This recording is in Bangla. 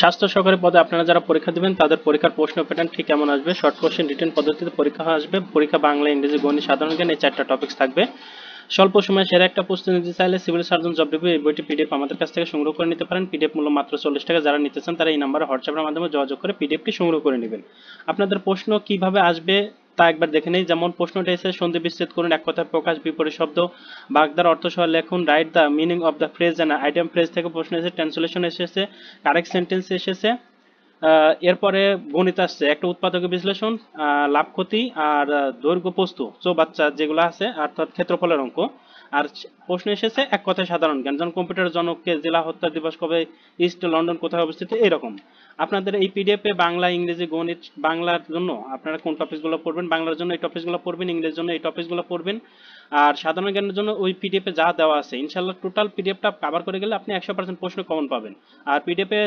স্বাস্থ্য সহকারী পদে আপনারা যারা পরীক্ষা দিবেন তাদের পরীক্ষার প্রশ্ন প্যাটার্ন ঠিক কেমন আসবে? শর্ট কোশ্চেন রিটেন পদ্ধতিতে পরীক্ষা আসবে। পরীক্ষা বাংলা, ইংরেজি, গণিত, সাধারণ জ্ঞান, এই 4টা টপিকস থাকবে। স্বল্প সময়ে সেরা একটা প্রস্তুতি নিতে চাইলে সিভিল সার্জন জব রিভিউ এই বইটি পিডিএফ আমাদের কাছ থেকে সংগ্রহ করে নিতে পারেন। পিডিএফ মূল্য মাত্র 40 টাকা। যারা নিতে চান তারা এই নাম্বারে হোয়াটসঅ্যাপের মাধ্যমে যোগাযোগ করে পিডিএফটি সংগ্রহ করে নেবেন। আপনাদের প্রশ্ন কিভাবে আসবে তা একবার দেখে নেই। যেমন প্রশ্নটা এসে সন্ধি বিচ্ছেদ করুন, এক কথায় প্রকাশ, বিপরীত শব্দ, বাগধারা, অর্থ সহ লেখুন। Write the meaning of the phrase and item phrase থেকে প্রশ্ন এসেছে, ট্রান্সলেশন এসেছে, কারেক্ট সেন্টেন্স এসেছে। এরপরে গণিত আসছে, একটা উৎপাদক বিশ্লেষণ, লাভ ক্ষতি, আর দৈর্ঘ্য প্রস্থ চৌবাচ্চা যেগুলো আছে অর্থাৎ ক্ষেত্রফলের অঙ্ক। আর প্রশ্ন এসেছে এক কথায় সাধারণ জ্ঞান, যেমন কম্পিউটার জনককে, জেলা হত্যা দিবস কবে, ইস্ট লন্ডন কোথায় অবস্থিত, এরকম। আপনাদের এই পিডিএফে বাংলা, ইংরেজি, গণিত, বাংলার জন্য আপনারা কোন টপিকসগুলো পড়বেন, বাংলার জন্য এই টপিকসগুলো পড়বেন, ইংরেজির জন্য এই টপিকসগুলো পড়বেন। আর সাধারণ জ্ঞানের জন্য ওই পিডিএফে যা দেওয়া আছে ইনশাল্লাহ টোটাল পিডিএফটা কভার করে গেলে আপনি 100% প্রশ্ন কমন পাবেন। আর পিডিএফে